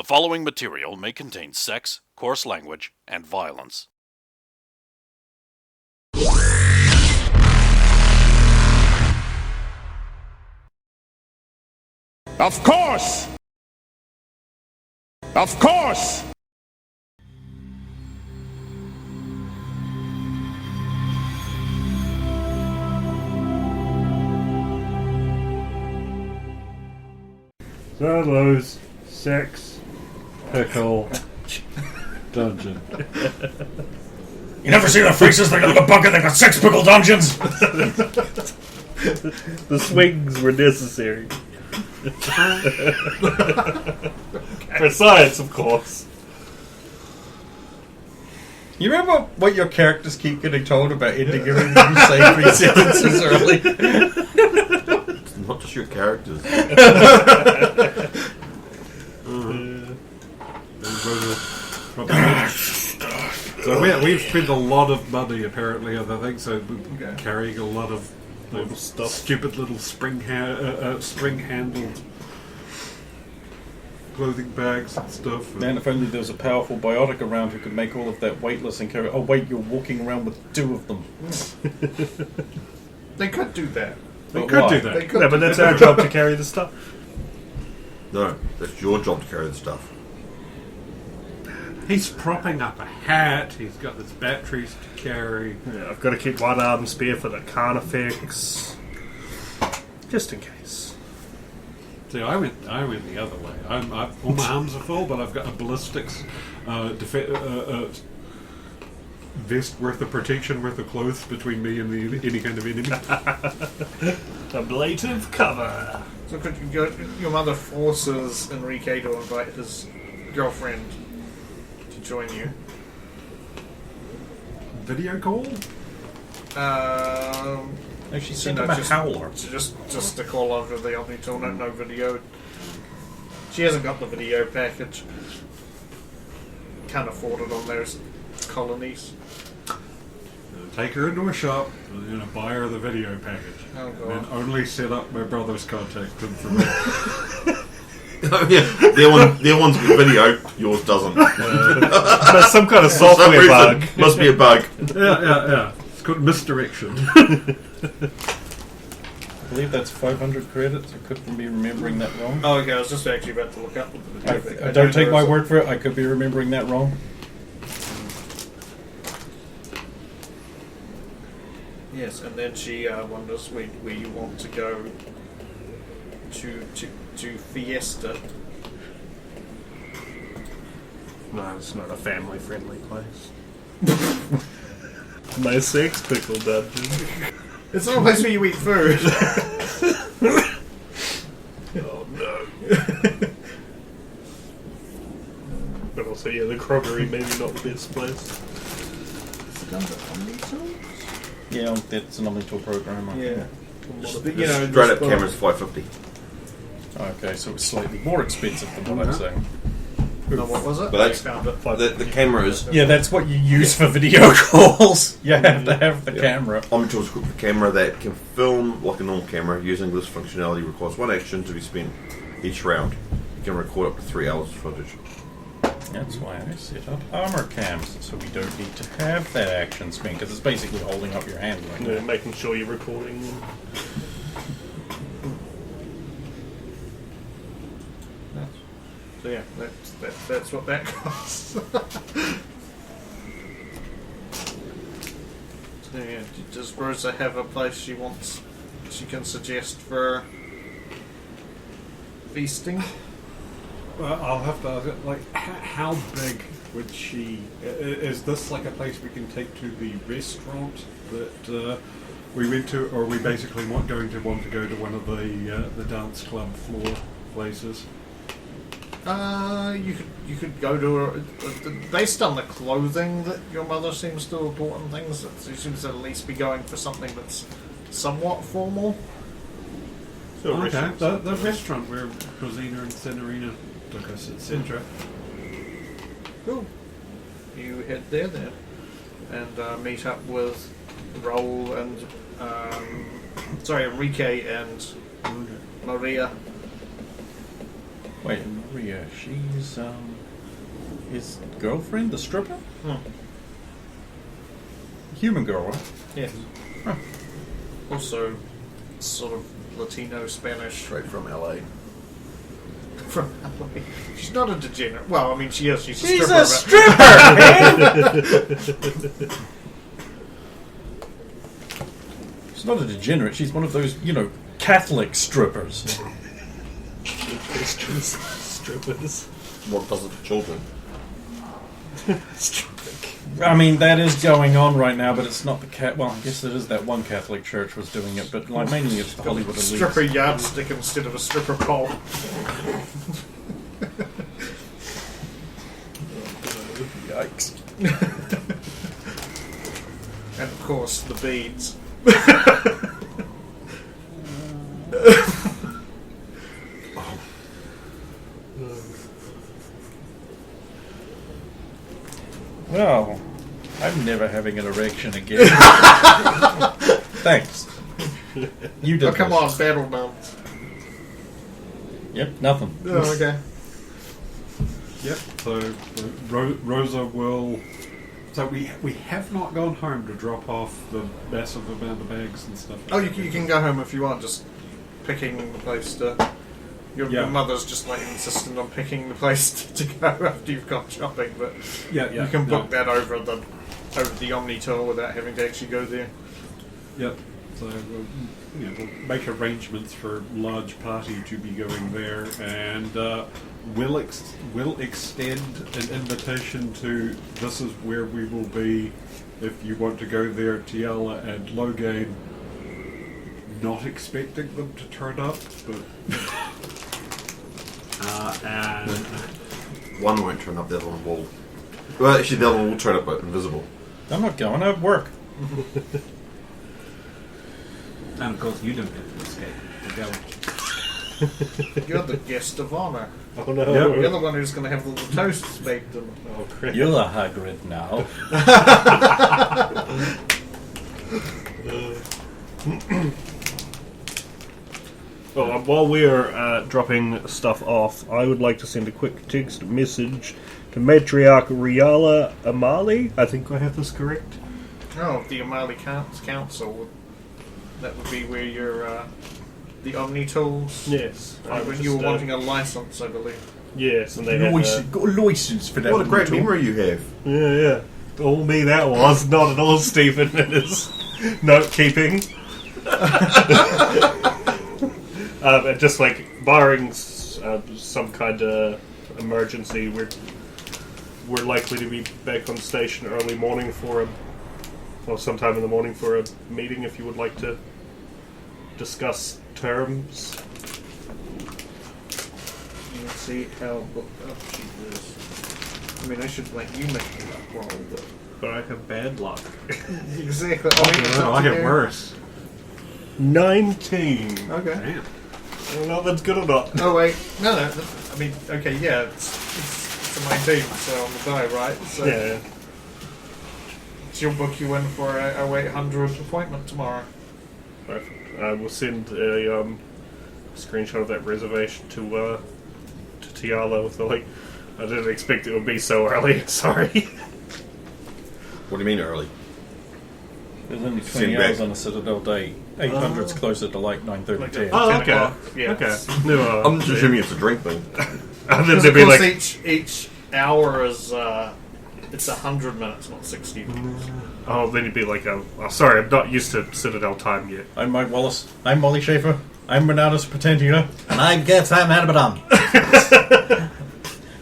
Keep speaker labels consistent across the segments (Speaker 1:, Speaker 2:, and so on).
Speaker 1: following material may contain sex, coarse language, and violence.
Speaker 2: Of course! Of course!
Speaker 3: Solos, sex, pickle, dungeon.
Speaker 4: You never see their faces? They got like a bucket, they got sex pickle dungeons!
Speaker 3: The swings were necessary. For science, of course.
Speaker 5: You remember what your characters keep getting told about ending everything you say 3 sentences early?
Speaker 6: It's not just your characters.
Speaker 3: So we've spent a lot of money apparently, I think, so we're carrying a lot of stuff. Stupid little spring-handled clothing bags and stuff.
Speaker 5: Man, if only there was a powerful biotic around who could make all of that weightless and carry... Oh wait, you're walking around with 2 of them.
Speaker 4: They could do that.
Speaker 3: They could do that.
Speaker 4: They could
Speaker 3: Yeah, but that's our job to carry the stuff.
Speaker 6: No, that's your job to carry the stuff.
Speaker 3: He's propping up a hat, he's got his batteries to carry.
Speaker 7: Yeah, I've got to keep one arm spare for the carnifex. Just in case.
Speaker 3: See, I went the other way. All my arms are full, but I've got a ballistics vest worth of protection, worth of clothes between me and any kind of enemy.
Speaker 7: Ablative cover.
Speaker 4: So could your mother forces Enrique to invite his girlfriend to join you?
Speaker 3: Video call?
Speaker 5: No, she sent him a howler.
Speaker 4: Just to call over the Omnitoner, no video. She hasn't got the video package. Can't afford it on those colonies.
Speaker 3: Take her into a shop and buy her the video package.
Speaker 4: Oh, God.
Speaker 3: And only set up my brother's contact information.
Speaker 6: Oh, yeah, their one's got video, yours doesn't.
Speaker 7: That's some kind of software bug.
Speaker 6: Must be a bug.
Speaker 3: Yeah. It's called misdirection.
Speaker 5: I believe that's 500 credits. I could be remembering that wrong.
Speaker 4: Oh, okay, I was just actually about to look up the video package.
Speaker 5: I don't take my word for it. I could be remembering that wrong.
Speaker 4: Yes, and then she wonders where you want to go to Fiesta.
Speaker 7: No, it's not a family-friendly place. My sex pickle dungeon.
Speaker 4: It's not a place where you eat food.
Speaker 7: Oh no. But also, yeah, the crockery maybe not the best place.
Speaker 4: Is it under Omnitool?
Speaker 5: Yeah, that's an Omnitool program.
Speaker 4: Yeah.
Speaker 6: Straight up cameras 550.
Speaker 5: Okay, so it's slightly more expensive than what I'm saying.
Speaker 4: No, what was it?
Speaker 6: But that's
Speaker 4: found it.
Speaker 6: the cameras.
Speaker 5: Yeah, that's what you use for video calls. You have to have the camera.
Speaker 6: Omnitool's equipped with a camera that can film like a normal camera. Using this functionality requires 1 action to be spent each round. You can record up to 3 hours of footage.
Speaker 5: That's why I set up armor cams, so we don't need to have that action spin, because it's basically holding up your hand like that.
Speaker 7: Making sure you're recording them.
Speaker 4: So yeah, that's what that costs. So yeah, does Rosa have a place she can suggest for feasting?
Speaker 3: Well, I'll have to ask it, like, how big would she... Is this like a place we can take to the restaurant that we went to, or are we basically going to want to go to one of the dance club floor places?
Speaker 4: You could go to based on the clothing that your mother seems to have bought and things. She seems to at least be going for something that's somewhat formal.
Speaker 7: So
Speaker 3: Okay, the restaurant where Rosina and Senorina took us, etc.
Speaker 4: Cool. You head there then, and meet up with Raul and Enrique and Maria.
Speaker 5: Wait, Maria, she's, his girlfriend, the stripper? Human girl, right?
Speaker 4: Yes.
Speaker 5: Huh.
Speaker 4: Also, sort of Latino Spanish.
Speaker 6: Straight from LA.
Speaker 4: From LA. She's not a degenerate. Well, I mean, she is. She's a
Speaker 5: She's
Speaker 4: stripper.
Speaker 5: a stripper, man! She's not a degenerate. She's one of those, Catholic strippers.
Speaker 7: Christian strippers.
Speaker 6: What does it to children?
Speaker 5: I mean, that is going on right now, but it's not the well, I guess it is that one Catholic church was doing it, but mainly it's the Hollywood elite.
Speaker 4: Stripper yardstick instead of a stripper pole.
Speaker 5: Yikes.
Speaker 4: And of course, the beads.
Speaker 5: Well, I'm never having an erection again. Thanks. You did.
Speaker 4: Oh, come
Speaker 5: this.
Speaker 4: on, battle nuns.
Speaker 5: Yep, nothing.
Speaker 4: Oh, okay.
Speaker 3: Yep. So Rosa will. So we have not gone home to drop off the massive amount of bags and stuff.
Speaker 4: Oh, you can go home if you want. Just picking the place to. Your mother's just like insistent on picking the place to go after you've gone shopping, but
Speaker 3: Yeah.
Speaker 4: you can book that over the Omni tour without having to actually go there.
Speaker 3: Yep. So we'll make arrangements for large party to be going there, and we'll extend an invitation to this is where we will be if you want to go there. Tiala and Logain, not expecting them to turn up, but and
Speaker 6: One won't turn up, the other one will. Well, actually, the other one will turn up, but invisible.
Speaker 5: I'm not going. I have work.
Speaker 3: and of course you don't get to escape to go.
Speaker 4: You're the guest of honor.
Speaker 7: Oh no.
Speaker 4: You're the one who's going to have all the toasts baked in.
Speaker 7: Oh, crap.
Speaker 5: You're a Hagrid now.
Speaker 7: Well, while we're dropping stuff off, I would like to send a quick text message to Matriarch Riala Amali. I think I have this correct.
Speaker 4: Oh, the Amali Council. That would be where you're the Omni tools.
Speaker 7: Yes.
Speaker 4: When you were wanting a license, I believe.
Speaker 7: Yes, and they had
Speaker 5: Got a license for that.
Speaker 6: What a great
Speaker 5: tool.
Speaker 6: memory you have.
Speaker 7: Yeah. All me that was, not at all Stephen and his note keeping. And just like barring some kind of emergency, we're likely to be back on station early morning sometime in the morning for a meeting. If you would like to discuss terms.
Speaker 4: Let's see how booked up she is. I mean, I should let you make the luck roll,
Speaker 7: But I have bad luck.
Speaker 4: exactly.
Speaker 3: I get worse.
Speaker 7: 19.
Speaker 4: Okay.
Speaker 3: Damn.
Speaker 7: I don't know if that's good or not.
Speaker 4: Oh wait, no. I mean, okay, yeah, it's a 19, so on the die, right? So
Speaker 7: Yeah.
Speaker 4: she'll book you in for a 800 appointment tomorrow.
Speaker 7: Perfect. I will send a screenshot of that reservation to Tiala with the I didn't expect it would be so early. Sorry.
Speaker 6: What do you mean early?
Speaker 5: There's only
Speaker 6: Send
Speaker 5: 20
Speaker 6: back.
Speaker 5: hours on a Citadel day. 800's closer to like 9:30,
Speaker 4: Like
Speaker 5: 10.
Speaker 7: Oh,
Speaker 4: 10
Speaker 7: okay.
Speaker 4: o'clock, yeah.
Speaker 7: Okay. No,
Speaker 6: I'm just assuming it's a drink thing.
Speaker 7: and then
Speaker 4: Because
Speaker 7: they'd
Speaker 4: of
Speaker 7: be
Speaker 4: course
Speaker 7: like,
Speaker 4: each hour is it's 100 minutes, not 60 minutes.
Speaker 7: oh, then you'd be like, oh, sorry, I'm not used to Citadel time yet.
Speaker 5: I'm Mike Wallace. I'm Molly Schaefer. I'm Renatus Pretendina.
Speaker 8: And I'm Geth Sam Hanabadan.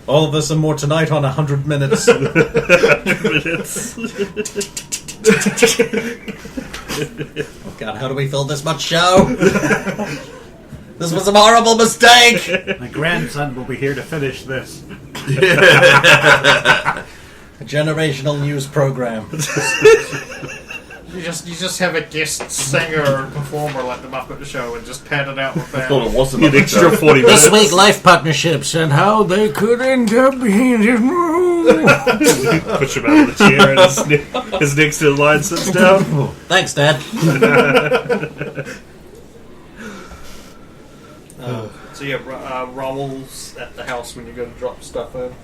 Speaker 5: All of this and more tonight on 100 Minutes.
Speaker 8: Oh God, how do we fill this much show? This was a horrible mistake.
Speaker 3: My grandson will be here to finish this.
Speaker 8: A generational news program.
Speaker 4: You just have a guest singer or performer like the Muppet Show and just pad it out with
Speaker 6: I thought
Speaker 4: that.
Speaker 6: it wasn't
Speaker 7: An extra 40
Speaker 8: This
Speaker 7: minutes.
Speaker 8: week, life partnerships and how they could end up being
Speaker 7: Push him out of the chair and his next in line sits down.
Speaker 8: Thanks, Dad.
Speaker 4: So yeah, Rommel's at the house when you go to drop stuff in.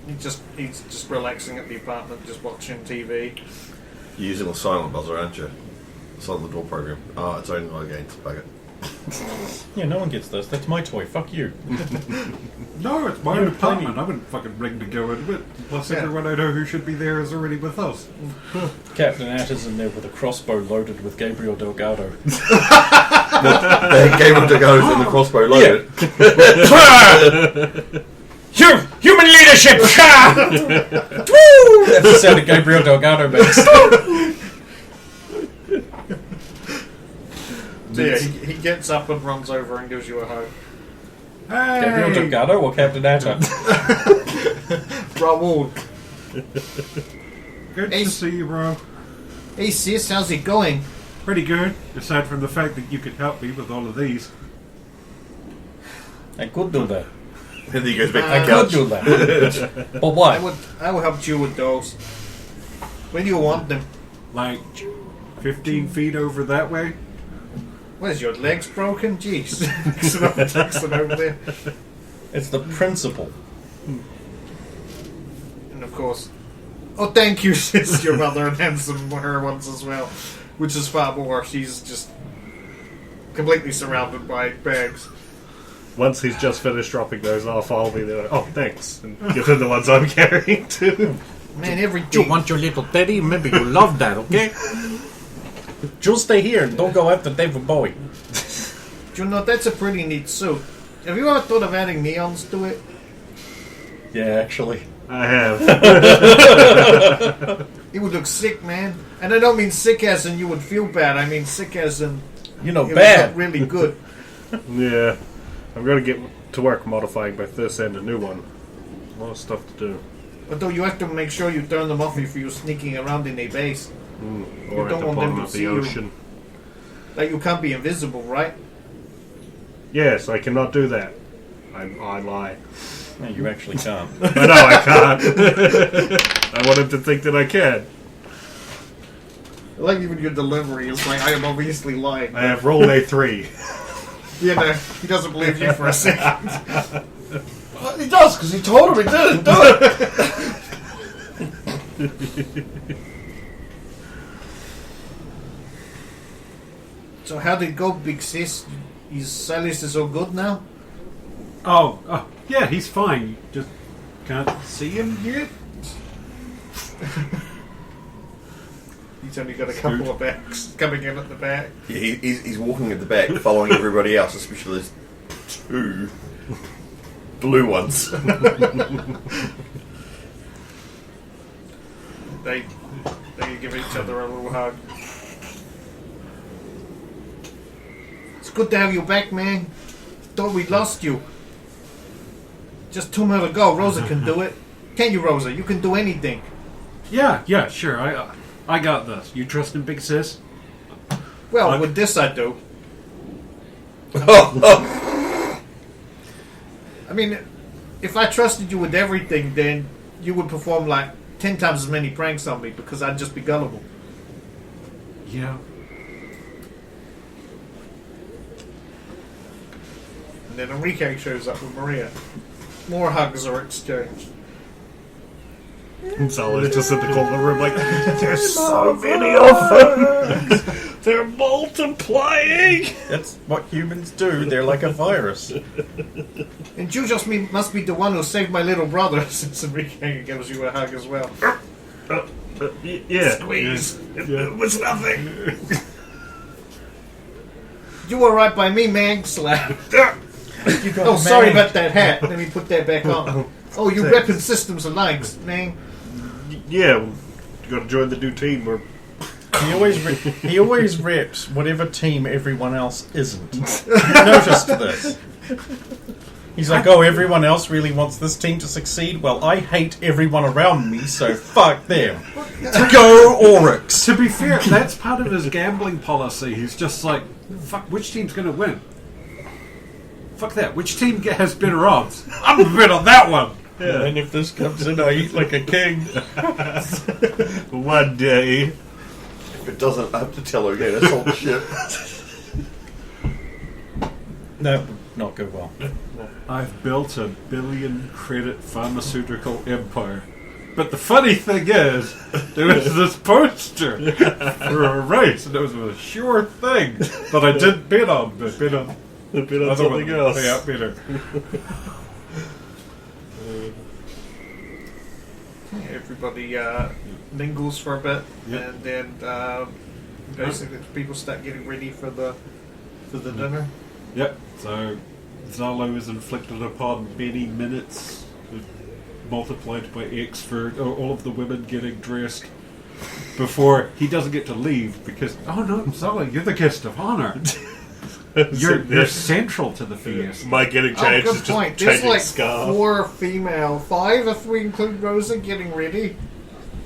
Speaker 4: He's just relaxing at the apartment, just watching TV.
Speaker 6: You're using the silent buzzer, aren't you? Silent the door program. Oh, it's only my games. Bugger.
Speaker 5: Yeah, no one gets this. That's my toy. Fuck you.
Speaker 3: No, it's my own apartment. I wouldn't fucking ring to go into it. Plus, everyone I know who should be there is already with us.
Speaker 5: Captain Atter's in there with a crossbow loaded with Gabriel Delgado.
Speaker 6: Gabriel Delgado's in the crossbow loaded.
Speaker 2: Human leadership!
Speaker 5: Woo! That's the sound of Gabriel Delgado makes.
Speaker 4: So yeah, he gets up and runs over and gives you a hug.
Speaker 5: Gabriel Delgado or Captain Atter?
Speaker 4: Raoul.
Speaker 3: Good to see you, bro.
Speaker 4: Hey sis, how's it going?
Speaker 3: Pretty good, aside from the fact that you could help me with all of these.
Speaker 5: I could do that.
Speaker 6: And then he goes back
Speaker 5: I
Speaker 6: to the
Speaker 5: could
Speaker 6: couch.
Speaker 5: do that. But why?
Speaker 4: I will help you with those. Where do you want them?
Speaker 3: Like 15 feet over that way?
Speaker 4: What is your legs broken? Jeez. Takes it over there.
Speaker 5: It's the principle.
Speaker 4: And of course, oh thank you, sis, your mother, and hands them her ones as well. Which is far more. She's just completely surrounded by bags.
Speaker 7: Once he's just finished dropping those off, I'll be there. Oh, thanks, and give him the ones I'm carrying too.
Speaker 4: Man, everything.
Speaker 5: You want your little teddy? Maybe you love that, okay? Just stay here and don't go after David Bowie.
Speaker 4: You know, that's a pretty neat suit. Have you ever thought of adding neons to it?
Speaker 5: Yeah, actually.
Speaker 7: I have.
Speaker 4: It would look sick, man. And I don't mean sick as in you would feel bad. I mean sick as in
Speaker 5: You know,
Speaker 4: it
Speaker 5: bad.
Speaker 4: would look really good.
Speaker 7: Yeah, I'm gonna get to work modifying both this and a new one. A lot of stuff to do.
Speaker 4: But though you have to make sure you turn them off if you're sneaking around in a base.
Speaker 7: Or at
Speaker 4: don't
Speaker 7: the
Speaker 4: want them
Speaker 7: bottom
Speaker 4: to
Speaker 7: of
Speaker 4: see
Speaker 7: the
Speaker 4: you.
Speaker 7: ocean.
Speaker 4: Like you can't be invisible, right?
Speaker 7: Yes, I cannot do that. I lie.
Speaker 5: No, you actually can't.
Speaker 7: I know I can't. I want him to think that I can.
Speaker 4: I like even your delivery. It's like I am obviously lying.
Speaker 7: I have rolled A3.
Speaker 4: You know, he doesn't believe you for a second.
Speaker 6: He does, because he told him he didn't do it.
Speaker 4: So how did it go, big sis? Is Silas is all good now?
Speaker 3: Oh, yeah, he's fine. You just can't see him yet?
Speaker 4: He's only got a couple of bags coming in at the back.
Speaker 6: Yeah, he's walking at the back, following everybody else, especially those two blue ones.
Speaker 4: They give each other a little hug. It's good to have you back, man. Thought we'd lost you. Just 2 minutes ago, Rosa can do it. Can you, Rosa? You can do anything.
Speaker 3: Yeah, sure. I got this. You trust in Big Sis?
Speaker 4: Well, with this I do.
Speaker 6: Oh,
Speaker 4: I mean, if I trusted you with everything, then you would perform like 10 times as many pranks on me because I'd just be gullible.
Speaker 3: Yeah.
Speaker 4: And then Enrique shows up with Maria. More hugs are exchanged.
Speaker 7: And Sally's just in the corner of the room like, there's so many of them! They're multiplying!
Speaker 5: That's what humans do. They're like a virus.
Speaker 4: And you just must be the one who saved my little brother, since Enrique gives you a hug as well.
Speaker 7: Yeah.
Speaker 4: Squeeze.
Speaker 7: Yeah.
Speaker 4: It was nothing. You were right by me, man. Slap. Oh, sorry about that hat. Let me put that back on. Oh, you
Speaker 7: Thanks.
Speaker 4: weapon systems alike, man.
Speaker 7: Yeah, you gotta join the new team. We're
Speaker 5: He always reps whatever team everyone else isn't. You noticed this? He's like, oh, everyone else really wants this team to succeed? Well, I hate everyone around me, so fuck them. Go Oryx!
Speaker 3: To be fair, that's part of his gambling policy. He's just like, fuck, which team's going to win? Fuck that. Which team has better odds? I'm going to bet on that one.
Speaker 5: Yeah. And if this comes in, I eat like a king.
Speaker 7: one day.
Speaker 6: if it doesn't, I have to tell her again. That's all the shit.
Speaker 5: No, not go well.
Speaker 3: I've built a 1 billion credit pharmaceutical empire. But the funny thing is, there was this poster for a race, and it was a sure thing that I didn't bet on, but bet on
Speaker 7: A bit on
Speaker 3: other
Speaker 7: something
Speaker 3: one.
Speaker 7: else.
Speaker 3: Yeah, better.
Speaker 4: Everybody mingles for a bit,
Speaker 3: Yep.
Speaker 4: and then basically people start getting ready for the dinner.
Speaker 3: Yep, so Zalo is inflicted upon many minutes, multiplied by X for all of the women getting dressed before he doesn't get to leave because, oh no, Zalo, you're the guest of honor. You're central to the feast.
Speaker 7: My getting changed
Speaker 4: Oh,
Speaker 7: is
Speaker 4: good
Speaker 7: just
Speaker 4: point. There's
Speaker 7: changing
Speaker 4: like
Speaker 7: scarf.
Speaker 4: 4 female, 5 if we include Rosa getting ready.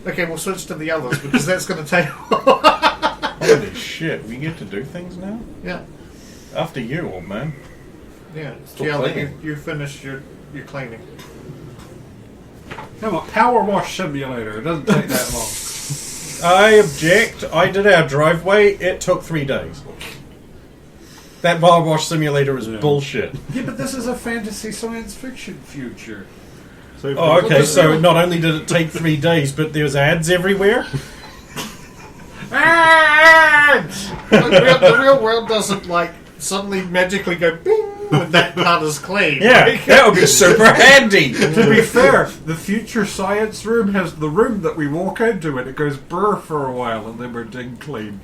Speaker 4: Okay, we'll switch to the others because that's going to take.
Speaker 5: Holy shit, we get to do things now?
Speaker 4: Yeah,
Speaker 5: After you, old man.
Speaker 4: yeah.
Speaker 6: Still
Speaker 4: Yeah, like
Speaker 6: cleaning.
Speaker 4: you finish your cleaning.
Speaker 3: Come on, power wash simulator. It doesn't take that long.
Speaker 5: I object. I did our driveway. It took 3 days. That bar wash simulator is bullshit.
Speaker 3: Yeah, but this is a fantasy science fiction future.
Speaker 7: So
Speaker 5: Oh, okay, so not only did it take 3 days, but there's ads everywhere?
Speaker 4: The real world doesn't like suddenly magically go bing when that part is clean.
Speaker 5: Yeah,
Speaker 4: Like,
Speaker 5: that would be super handy.
Speaker 3: To be fair, the future science room has the room that we walk into and it goes brr for a while and then we're ding clean.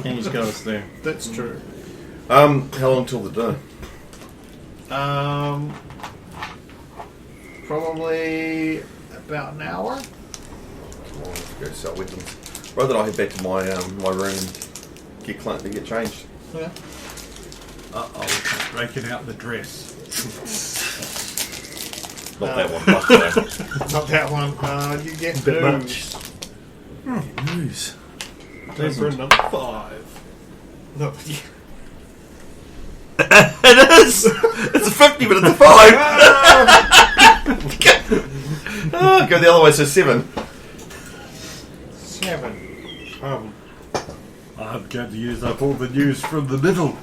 Speaker 5: And he's got us there.
Speaker 4: that's true.
Speaker 6: How long till the dinner?
Speaker 4: Probably about an hour.
Speaker 6: Come on, let's go sell weapons. Rather than I head back to my my room and get changed.
Speaker 4: Yeah.
Speaker 3: Uh-oh, breaking out the dress.
Speaker 6: Not that one. But,
Speaker 4: Not that one. You get
Speaker 7: Bit
Speaker 4: news.
Speaker 5: News.
Speaker 7: time for another 5.
Speaker 4: No,
Speaker 6: it is. It's a 50, but it's a 5. Oh, go the other way. So 7.
Speaker 4: 7.
Speaker 3: I'm going to use up all the news from the middle.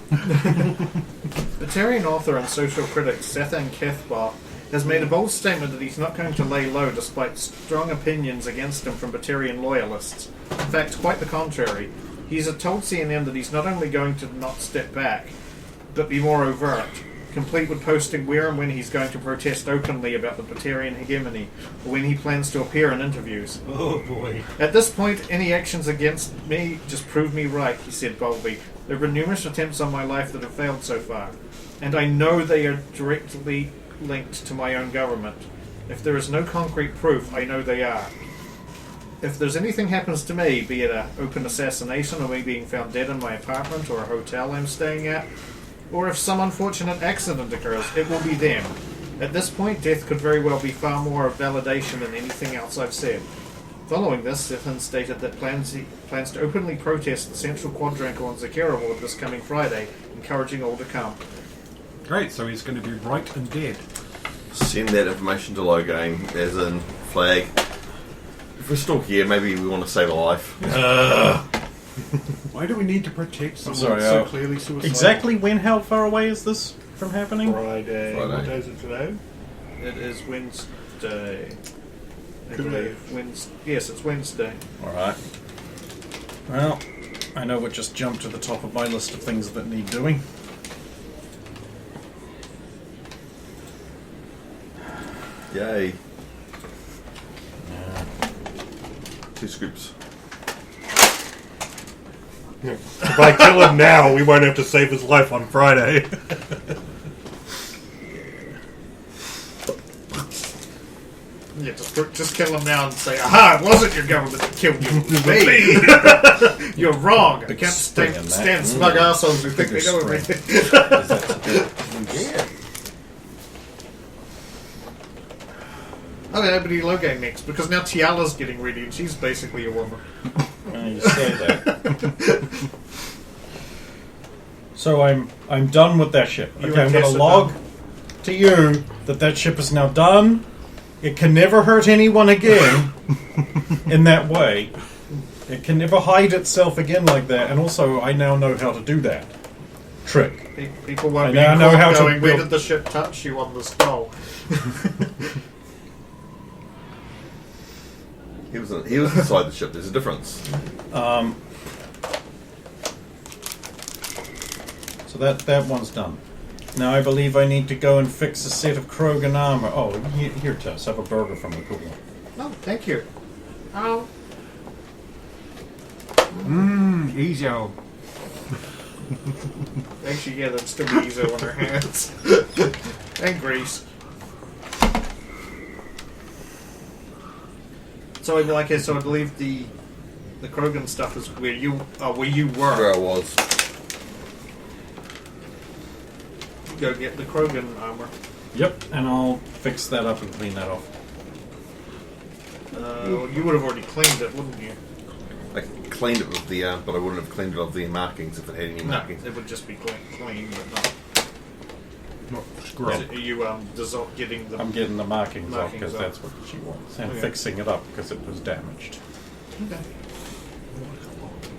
Speaker 4: Batarian author and social critic Sathan Kethbar has made a bold statement that he's not going to lay low despite strong opinions against him from Batarian loyalists. In fact, quite the contrary. He's told CNN that he's not only going to not step back, but be more overt, complete with posting where and when he's going to protest openly about the Batarian hegemony, or when he plans to appear in interviews.
Speaker 3: Oh boy.
Speaker 4: At this point, any actions against me just prove me right, he said boldly. There have been numerous attempts on my life that have failed so far, and I know they are directly linked to my own government. If there is no concrete proof, I know they are. If there's anything happens to me, be it an open assassination or me being found dead in my apartment or a hotel I'm staying at, or if some unfortunate accident occurs, it will be them. At this point, death could very well be far more of validation than anything else I've said. Following this, Sithin stated that he plans to openly protest the Central Quadrangle on Zakera Ward this coming Friday, encouraging all to come.
Speaker 3: Great, so he's going to be right and dead.
Speaker 6: Send that information to Logame, as in flag. If we're still here, maybe we want to save a life.
Speaker 3: Why do we need to protect someone
Speaker 5: sorry,
Speaker 3: so clearly suicidal?
Speaker 5: Exactly when, how far away is this from happening?
Speaker 7: Friday.
Speaker 6: Friday.
Speaker 7: What day is it today?
Speaker 4: It is Wednesday. I believe. Yes, it's Wednesday.
Speaker 5: Alright. Well, I know what just jumped to the top of my list of things that need doing.
Speaker 6: Yay. 2 scoops.
Speaker 7: If I kill him now, we won't have to save his life on Friday.
Speaker 4: Yeah, just kill him now and say, aha, it wasn't your government that killed you, it was me. You're wrong. I
Speaker 5: Big
Speaker 4: can't
Speaker 5: spring in that.
Speaker 4: stand smug assholes who think
Speaker 5: Big
Speaker 4: they know
Speaker 5: spring.
Speaker 4: everything.
Speaker 6: Yeah.
Speaker 4: Okay, but Logame next, because now Tiala's getting ready and she's basically a woman.
Speaker 5: You say that. So I'm done with that ship.
Speaker 4: You
Speaker 5: Okay, I'm
Speaker 4: and
Speaker 5: going
Speaker 4: Tess
Speaker 5: to
Speaker 4: are
Speaker 5: log
Speaker 4: done.
Speaker 5: to you that ship is now done. It can never hurt anyone again in that way. It can never hide itself again like that. And also, I now know how to do that trick.
Speaker 4: People won't
Speaker 5: I
Speaker 4: be
Speaker 5: now know
Speaker 4: caught
Speaker 5: how to
Speaker 4: going, where
Speaker 5: build-
Speaker 4: did the ship touch you on the skull?
Speaker 6: He was inside the ship. There's a difference.
Speaker 5: So that one's done. Now I believe I need to go and fix a set of Krogan armor. Oh, here, Tess, have a burger from the cooler.
Speaker 4: Oh, thank you. Oh.
Speaker 3: Easy. Oh.
Speaker 4: Actually, yeah, that'd still be easier on her hands. And grease. So, like I said, I believe the Krogan stuff is where you
Speaker 6: Where
Speaker 4: were.
Speaker 6: I was.
Speaker 4: Go get the Krogan armor.
Speaker 5: Yep, and I'll fix that up and clean that off.
Speaker 4: You would have already cleaned it, wouldn't you?
Speaker 6: I cleaned it with the, but I wouldn't have cleaned it of the markings if it had any
Speaker 4: No,
Speaker 6: markings.
Speaker 4: it would just be clean, but not.
Speaker 3: Scrub.
Speaker 4: Are you getting the?
Speaker 5: I'm getting the markings off
Speaker 4: Markings
Speaker 5: because
Speaker 4: off.
Speaker 5: that's what she wants, and
Speaker 4: Okay.
Speaker 5: fixing it up because it was damaged.
Speaker 4: Okay.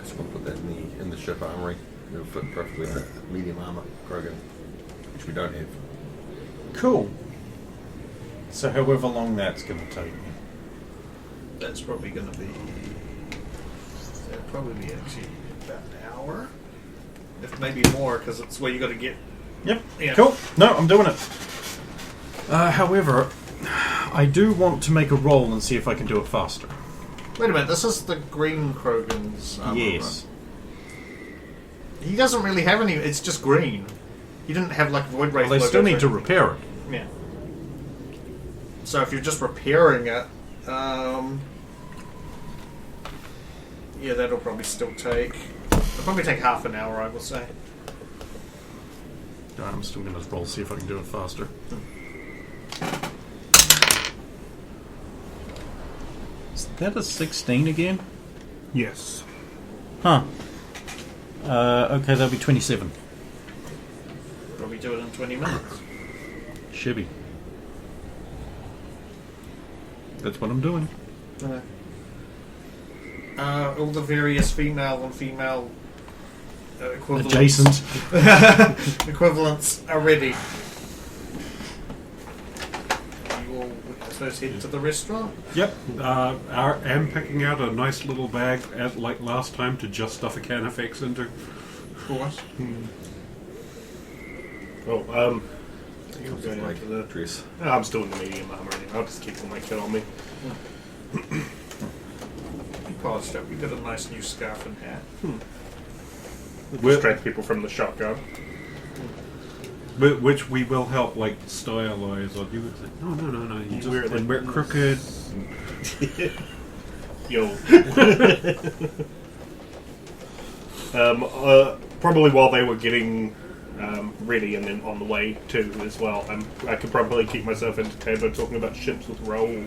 Speaker 6: Just want to put that in the ship armory. It'll fit perfectly in the medium armor Krogan, which we don't have.
Speaker 5: Cool. So however long that's going to take me.
Speaker 4: That's probably going to be. That'll probably be actually about an hour, if maybe more, because it's where you got to get.
Speaker 5: Yep.
Speaker 4: Yeah.
Speaker 5: Cool. No, I'm doing it. However, I do want to make a roll and see if I can do it faster.
Speaker 4: Wait a minute. This is the Green Krogan's armor,
Speaker 5: Yes.
Speaker 4: right? He doesn't really have any. It's just green. He didn't have like Void Wraith.
Speaker 5: Well, they still
Speaker 4: logos
Speaker 5: need to
Speaker 4: or-
Speaker 5: repair it.
Speaker 4: Yeah. So if you're just repairing it, yeah, that'll probably still take. It'll probably take half an hour, I will say.
Speaker 5: Alright, I'm still going to roll, see if I can do it faster. Is that a 16 again?
Speaker 3: Yes.
Speaker 5: Huh. Okay, that'll be 27.
Speaker 4: Probably do it in 20 minutes.
Speaker 5: Shibby. That's what I'm doing.
Speaker 4: All the various female and female equivalents.
Speaker 5: Adjacent.
Speaker 4: Equivalents are ready. You will, I suppose, head to the restaurant.
Speaker 3: Yep. I'm picking out a nice little bag, like last time, to just stuff a can of X into.
Speaker 4: Of course.
Speaker 7: Oh,
Speaker 6: It comes with my dress.
Speaker 7: I'm still in the medium armor anyway. I'll just keep all my kit on me.
Speaker 4: You polished up. You got a nice new scarf and hat.
Speaker 7: Distract people from the shotgun.
Speaker 3: Which we will help, like, stylize on you. It's like, no. You just
Speaker 7: Wear it
Speaker 3: wear
Speaker 7: like
Speaker 3: crooked.
Speaker 7: Yo. Probably while they were getting ready and then on the way too as well. I could probably keep myself entertained by talking about ships with Raoul.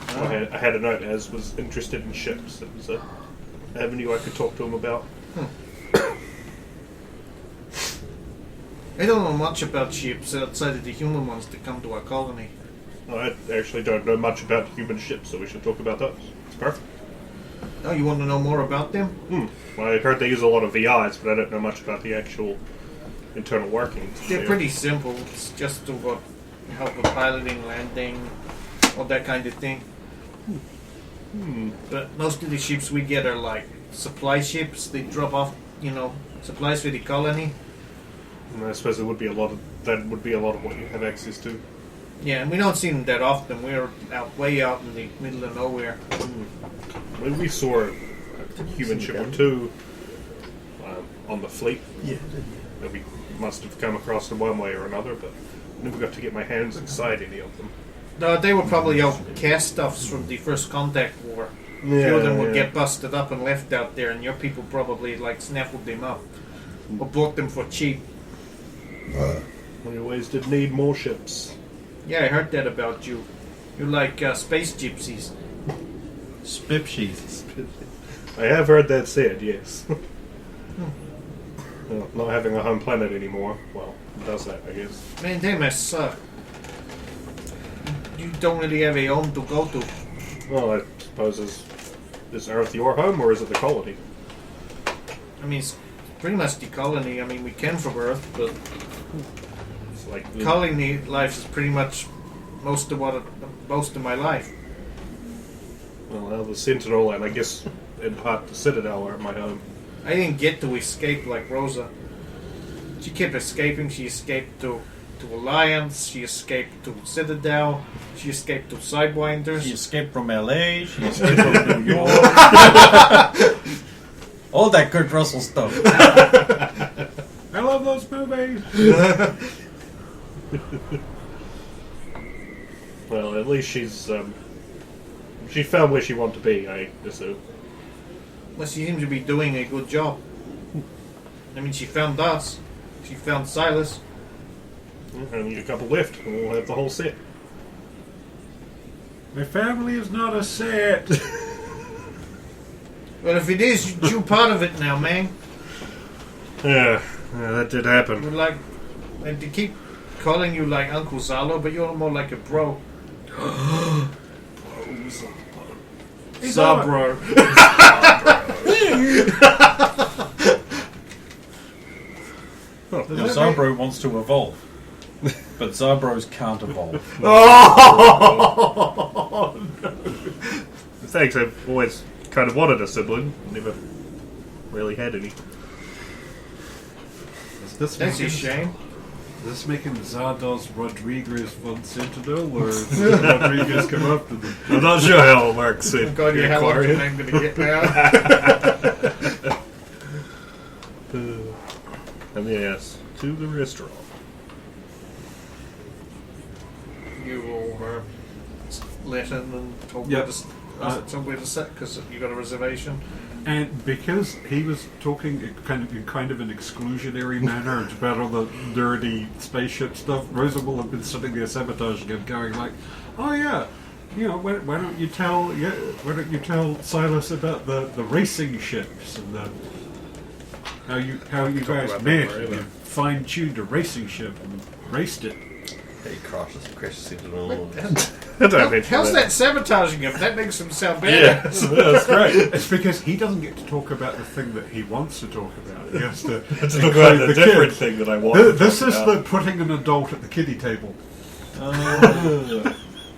Speaker 7: I had a note as was interested in ships. It was a avenue I could talk to him about.
Speaker 4: I don't know much about ships outside of the human ones that come to our colony.
Speaker 7: I actually don't know much about human ships, so we should talk about those. It's perfect.
Speaker 4: Oh, you want to know more about them?
Speaker 7: Well, I heard they use a lot of VIs, but I don't know much about the actual internal workings.
Speaker 4: They're pretty simple. It's just to help with piloting, landing, all that kind of thing. But most of the ships we get are like supply ships. They drop off, supplies for the colony.
Speaker 7: And I suppose it would be a lot of that. Would be a lot of what you have access to.
Speaker 4: Yeah, and we don't see them that often. We're way out in the middle of nowhere.
Speaker 7: We saw a human ship or two on the fleet.
Speaker 8: Yeah.
Speaker 7: That we must have come across in one way or another, but never got to get my hands inside any of them.
Speaker 4: No, they were probably all cast-offs from the First Contact War. A few of them would get busted up and left out there, and your people probably snaffled them up or bought them for cheap.
Speaker 7: We always did need more ships.
Speaker 4: Yeah, I heard that about you. You're like space gypsies.
Speaker 5: Spipsheath.
Speaker 7: I have heard that said, yes. Well, not having a home planet anymore, well, it does that, I guess.
Speaker 4: Man, they must suck. You don't really have a home to go to.
Speaker 7: Well, I suppose is Earth your home or is it the colony?
Speaker 4: I mean, pretty much the colony. I mean, we came from Earth, but
Speaker 7: It's like
Speaker 4: colony life is pretty much most of my life.
Speaker 7: well, the Sentinel, and I guess in part the Citadel are my home.
Speaker 4: I didn't get to escape like Rosa. She kept escaping. She escaped to Alliance. She escaped to Citadel. She escaped to Sidewinders.
Speaker 5: She escaped from LA. She escaped from New York. All that Kurt Russell stuff.
Speaker 3: I love those movies.
Speaker 7: Well, at least she's she found where she wanted to be, I assume.
Speaker 4: Well, she seems to be doing a good job. I mean, she found us. She found Silas.
Speaker 7: Only a couple left, and we'll have the whole set.
Speaker 3: My family is not a set.
Speaker 4: Well, if it is, you're part of it now, man.
Speaker 7: Yeah, that did happen.
Speaker 4: We're like, and they keep calling you like Uncle Zalo, but you're more like a bro. Zabro.
Speaker 5: Now, Zabro wants to evolve. But Zabros can't evolve.
Speaker 4: Oh, no.
Speaker 7: Thanks, I've always kind of wanted a sibling. Never really had any.
Speaker 3: Is this
Speaker 4: That's a
Speaker 3: making,
Speaker 4: shame.
Speaker 3: is this making Zardos Rodriguez von Sentinel, or did Rodriguez come after them?
Speaker 7: I'm not sure how it works.
Speaker 4: Oh God, you're hell
Speaker 7: Aquarium.
Speaker 4: I'm going to get now.
Speaker 7: And yes, to the restaurant.
Speaker 4: You will let in and talk
Speaker 3: Yeah.
Speaker 4: somewhere to sit because you got a reservation.
Speaker 3: And because he was talking in kind of an exclusionary manner about all the nerdy spaceship stuff, Rosa will have been sitting there sabotaging him, going like, "Oh yeah, you know, why don't you tell Silas about the racing ships and the how you guys
Speaker 7: about
Speaker 3: met
Speaker 7: that
Speaker 3: and
Speaker 7: later.
Speaker 3: you fine-tuned a racing ship and raced it."
Speaker 6: He crashes into the
Speaker 4: How's that sabotaging him? That makes him sound better.
Speaker 7: Yeah, that's great.
Speaker 3: It's because he doesn't get to talk about the thing that he wants to talk about. He has to
Speaker 7: To talk about
Speaker 3: include
Speaker 7: the
Speaker 3: the
Speaker 7: different
Speaker 3: kid.
Speaker 7: thing that I want.
Speaker 3: This is the putting an adult at the kiddie table.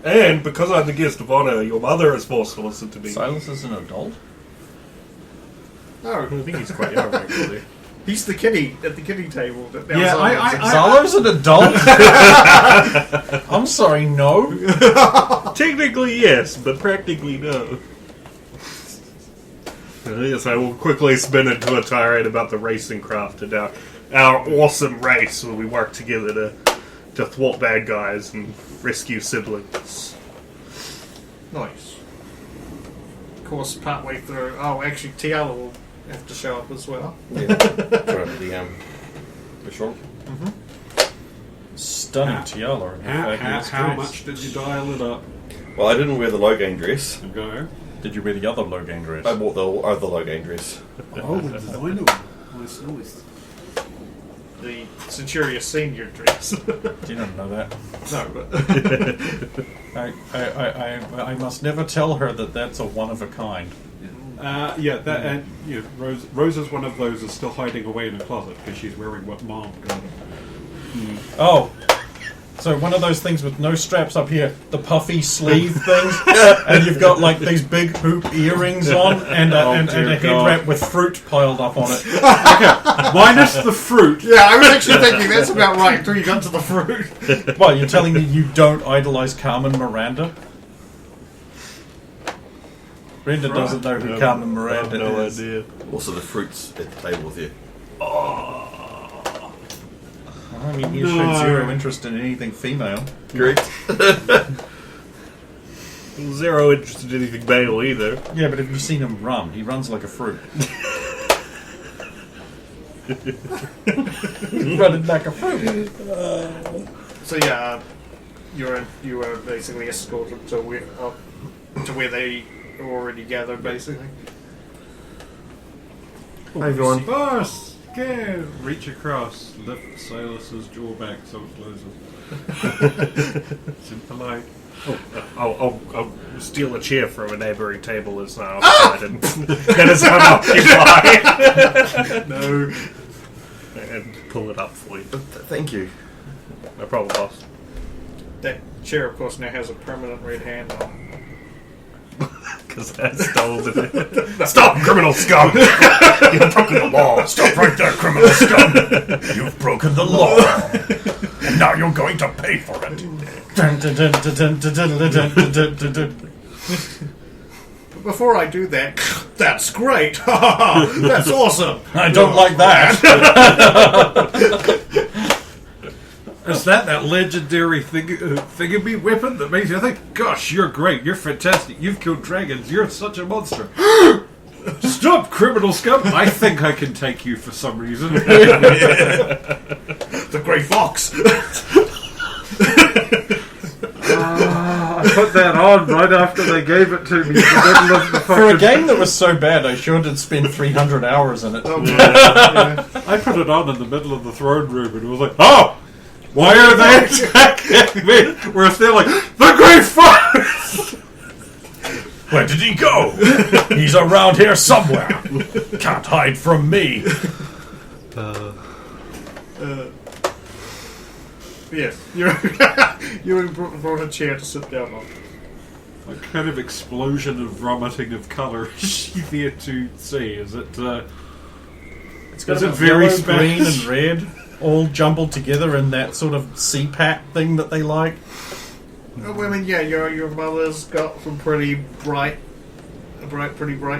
Speaker 7: And because I'm the guest of honor, your mother is forced to listen to me.
Speaker 5: Silas is an adult?
Speaker 7: I
Speaker 4: No,
Speaker 7: think he's quite young, actually.
Speaker 4: he's the kiddie at the kiddie table. That
Speaker 3: Yeah,
Speaker 5: Zalo's an adult? I'm sorry, no.
Speaker 7: Technically, yes, but practically, no. Yes, I will quickly spin into a tirade about the racing craft and our awesome race where we work together to thwart bad guys and rescue siblings.
Speaker 4: Nice. Of course, partway through. Oh, actually, Tiala will have to show up as well.
Speaker 6: Yeah, trying to the restaurant.
Speaker 5: Stunning tiara. in her fabulous
Speaker 3: How
Speaker 5: dress.
Speaker 3: much did you dial it up?
Speaker 6: Well, I didn't wear the Logain dress.
Speaker 3: Go.
Speaker 5: Did you wear the other Logan dress?
Speaker 6: I bought the other Logain dress.
Speaker 3: Oh, the designer. Nice.
Speaker 4: The Centuria Senior dress.
Speaker 5: You don't know that.
Speaker 4: No, but
Speaker 5: I must never tell her that that's a one of a kind.
Speaker 3: Yeah, that and Rose is one of those that's still hiding away in a closet because she's wearing what Mom got her.
Speaker 5: Oh. So one of those things with no straps up here, the puffy sleeve things, and you've got like these big hoop earrings on, and a head
Speaker 3: God.
Speaker 5: wrap with fruit piled up on it.
Speaker 3: Minus the fruit.
Speaker 4: yeah, I was actually thinking that's about right until you got to the fruit.
Speaker 5: Well, you're telling me you don't idolize Carmen Miranda? Brenda doesn't know who Carmen Miranda
Speaker 7: no
Speaker 5: is.
Speaker 7: idea.
Speaker 6: Also, the fruits at the table with you.
Speaker 5: I mean, you
Speaker 3: No.
Speaker 5: showed zero interest in anything female.
Speaker 6: Correct.
Speaker 7: Zero interest in anything male either.
Speaker 5: Yeah, but have you seen him run? He runs like a fruit. He's running like a fruit.
Speaker 4: So yeah, you were basically escorted to where they were already gathered, basically.
Speaker 6: Hi, everyone.
Speaker 3: Boss! Okay. Reach across, lift Silas's jaw back so it closes. Simple like.
Speaker 7: I'll steal a chair from a neighbouring table that's not occupied and that is unoccupied.
Speaker 4: No.
Speaker 7: And pull it up for you.
Speaker 6: Thank you.
Speaker 7: No problem, boss.
Speaker 4: That chair, of course, now has a permanent red hand on it.
Speaker 7: Because I stole it. Stop, criminal scum! You've broken the law.
Speaker 2: Stop right there, criminal scum! You've broken the law. And now you're going to pay for it.
Speaker 4: But before I do that, that's great! That's awesome!
Speaker 5: I don't like that.
Speaker 3: Is that legendary thingamy weapon that makes you think, gosh, you're great, you're fantastic, you've killed dragons, you're such a monster. Stop, criminal scum! I think I can take you for some reason.
Speaker 4: The Grey Fox!
Speaker 3: I put that on right after they gave it to me in the middle of the
Speaker 5: For a
Speaker 3: fucking...
Speaker 5: game that was so bad, I sure did spend 300 hours in it.
Speaker 3: I put it on in the middle of the throne room and it was like, oh! Why are they attacking me? Whereas they're like, the Grey Fox!
Speaker 2: Where did he go? He's around here somewhere. Can't hide from me.
Speaker 4: Yes, you brought a chair to sit down on.
Speaker 3: What kind of explosion of vomiting of colour is she there to see? Is it,
Speaker 5: It's got
Speaker 3: is it
Speaker 5: a
Speaker 3: very
Speaker 5: yellow, green, and
Speaker 3: Spanish?
Speaker 5: red, all jumbled together in that sort of CPAC thing that they like.
Speaker 4: I mean, yeah, your mother's got some pretty bright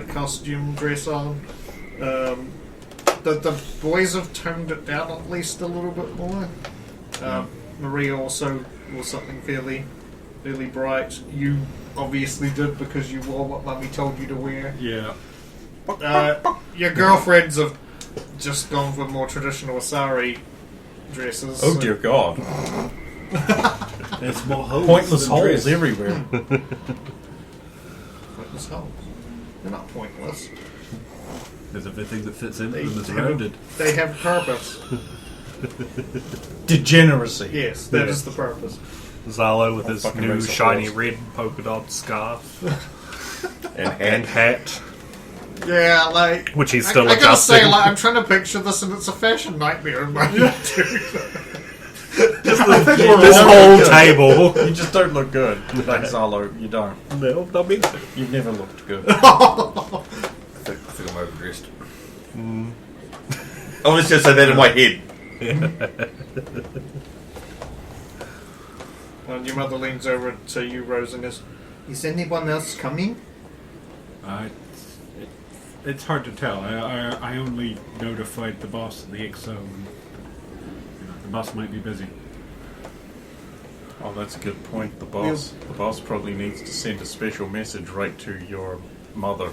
Speaker 4: costume dress on. The boys have toned it down at least a little bit more. Maria also wore something fairly bright. You obviously did because you wore what Mummy told you to wear.
Speaker 3: Yeah.
Speaker 4: Your girlfriends have just gone for more traditional Asari dresses.
Speaker 5: Oh dear God!
Speaker 3: There's more holes
Speaker 5: Pointless
Speaker 3: than
Speaker 5: holes
Speaker 3: dress.
Speaker 5: everywhere.
Speaker 4: Pointless holes. They're not pointless.
Speaker 3: There's everything that fits in
Speaker 4: They
Speaker 3: them is
Speaker 4: have-
Speaker 3: rounded.
Speaker 4: They have purpose.
Speaker 5: Degeneracy.
Speaker 4: Yes, that is the purpose.
Speaker 7: Zalo with his
Speaker 5: fucking
Speaker 7: new
Speaker 5: race of
Speaker 7: shiny
Speaker 5: horse.
Speaker 7: red polka dot scarf
Speaker 6: And
Speaker 7: and hat.
Speaker 4: Yeah, like
Speaker 7: Which he's still
Speaker 4: I gotta say,
Speaker 7: adjusting.
Speaker 4: like, I'm trying to picture this, and it's a fashion nightmare in my head too.
Speaker 7: This whole table.
Speaker 5: You just don't look good, like Zalo. You don't.
Speaker 7: No, not me.
Speaker 5: You've never looked good.
Speaker 6: I think I'm overdressed. I was just say that in my head.
Speaker 4: And your mother leans over to you, Rose, and goes, "Is anyone else coming?"
Speaker 3: It's hard to tell. I only notified the boss of the XO. And, the boss might be busy.
Speaker 5: Oh, that's a good point. The boss probably needs to send a special message right to your mother.